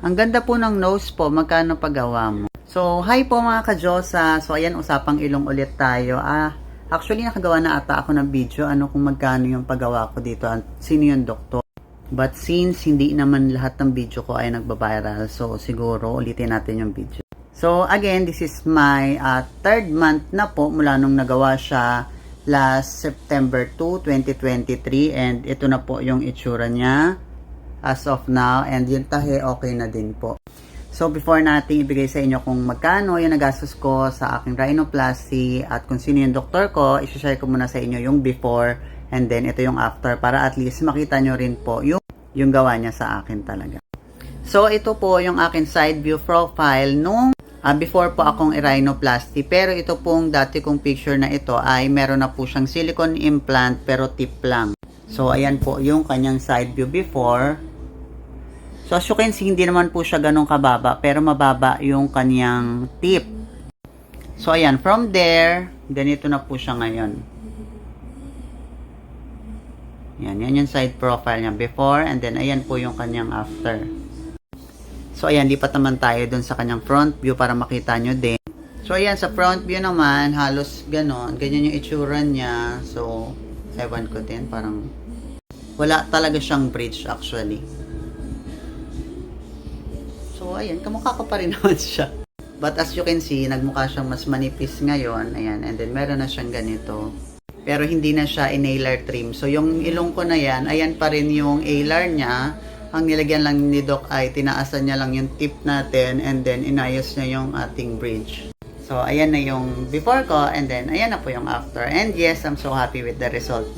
Ang ganda po ng nose po, magkano pagawa mo? So, hi po mga ka-Diyosa. So, ayan, usapang ilong ulit tayo. Actually, nakagawa na ata ako ng video, kung magkano yung paggawa ko dito, at sino yung doktor. But since hindi naman lahat ng video ko ay nagbabiral, so siguro ulitin natin yung video. So, again, this is my third month na po mula nung nagawa siya last September 2, 2023. And ito na po yung itsura niya as of now, and yung tahe okay na din po. So before natin ibigay sa inyo kung magkano yung nagastos ko sa aking rhinoplasty at kung sino yung doktor ko, i-share ko muna sa inyo yung before and then ito yung after para at least makita nyo rin po yung gawa niya sa akin talaga. So ito po yung aking side view profile nung before po akong i-rhinoplasty, pero ito pong dati kong picture na ito ay meron na po siyang silicone implant pero tip lang. So ayan po yung kanyang side view before. So as you can see, hindi naman po siya ganun kababa, pero mababa yung kanyang tip. So ayan, from there, ganito na po siya ngayon. Yan yung side profile niya before, and then ayan po yung kanyang after. So ayan, lipat naman tayo dun sa kanyang front view para makita nyo din. So ayan, sa front view naman, halos ganon, ganyan yung itsura niya. So, ewan ko din, parang wala talaga siyang bridge actually. So, ayan, kamukha ko pa rin naman siya. But as you can see, nagmukha siyang mas manipis ngayon. Ayan, and then meron na siyang ganito. Pero hindi na siya inhaler trim. So, yung ilong ko na yan, ayan pa rin yung alar niya. Ang nilagyan lang ni Doc ay tinaasan niya lang yung tip natin and then inayos niya yung ating bridge. So, ayan na yung before ko and then ayan na po yung after. And yes, I'm so happy with the result.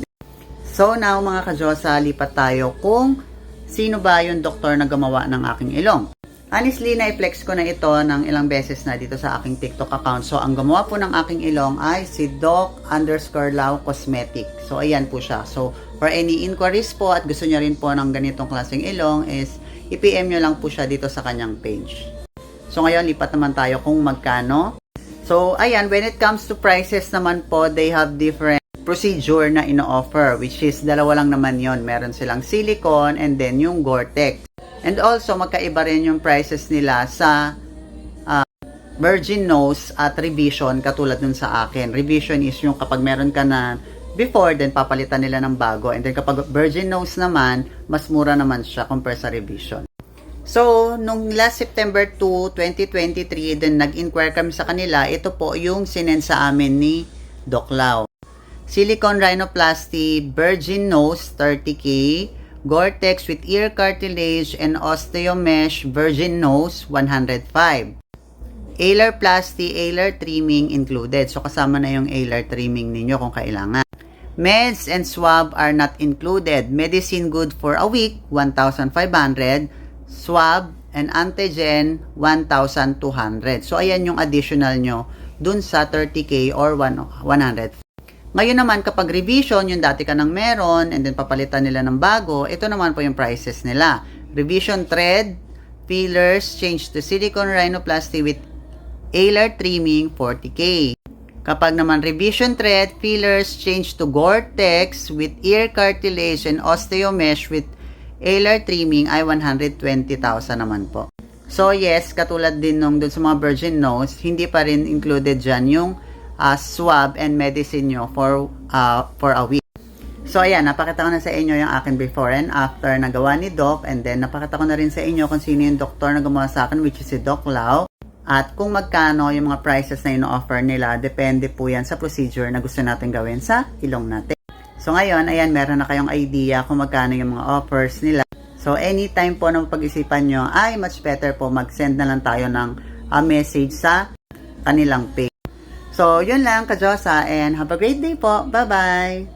So, now mga ka-Diyosa, lipat tayo kung sino ba yung doktor na gumawa ng aking ilong. Honestly, na-flex ko na ito ng ilang beses na dito sa aking TikTok account. So, ang gumawa po ng aking ilong ay si Doc_Lau Cosmetic. So, ayan po siya. So, for any inquiries po at gusto niyo rin po ng ganitong klaseng ilong is i-PM nyo lang po siya dito sa kanyang page. So, ngayon, lipat naman tayo kung magkano. So, ayan, when it comes to prices naman po, they have different procedure na ino-offer, which is dalawa lang naman yon. Meron silang silicone and then yung Gore-Tex. And also, magkaiba rin yung prices nila sa virgin nose at revision katulad nun sa akin. Revision is yung kapag meron ka na before, then papalitan nila ng bago. And then kapag virgin nose naman, mas mura naman siya compare sa revision. So, nung last September 2, 2023, then nag-inquire kami sa kanila. Ito po yung sinend sa amin ni Doc Lau. Silicone rhinoplasty, virgin nose, 30K. Gore-Tex with ear cartilage and osteomesh virgin nose, 105. Alarplasty, alar trimming included. So, kasama na yung alar trimming ninyo kung kailangan. Meds and swab are not included. Medicine good for a week, 1,500. Swab and antigen, 1,200. So, ayan yung additional nyo dun sa 30K or 100. Ngayon naman, kapag revision, yung dati ka nang meron, and then papalitan nila ng bago, ito naman po yung prices nila. Revision thread, fillers, change to silicone rhinoplasty with alar trimming, 40K. Kapag naman revision thread, fillers, change to Gore-Tex with ear cartilage and osteomesh with alar trimming ay 120,000 naman po. So yes, katulad din nung dun sa mga virgin nose, hindi pa rin included dyan yung swab and medicine nyo for a week. So ayan, napakita ko na sa inyo yung akin before and after na gawa ni Doc, and then napakita ko na rin sa inyo kung sino yung doktor na gumawa sa akin, which is si Doc Lau, at kung magkano yung mga prices na ino-offer nila. Depende po yan sa procedure na gusto natin gawin sa ilong natin. So ngayon, ayan, meron na kayong idea kung magkano yung mga offers nila. So anytime po na pag-isipan nyo, ay much better po mag-send na lang tayo ng message sa kanilang page. So, yun lang, ka-Diyosa, and have a great day po. Bye-bye!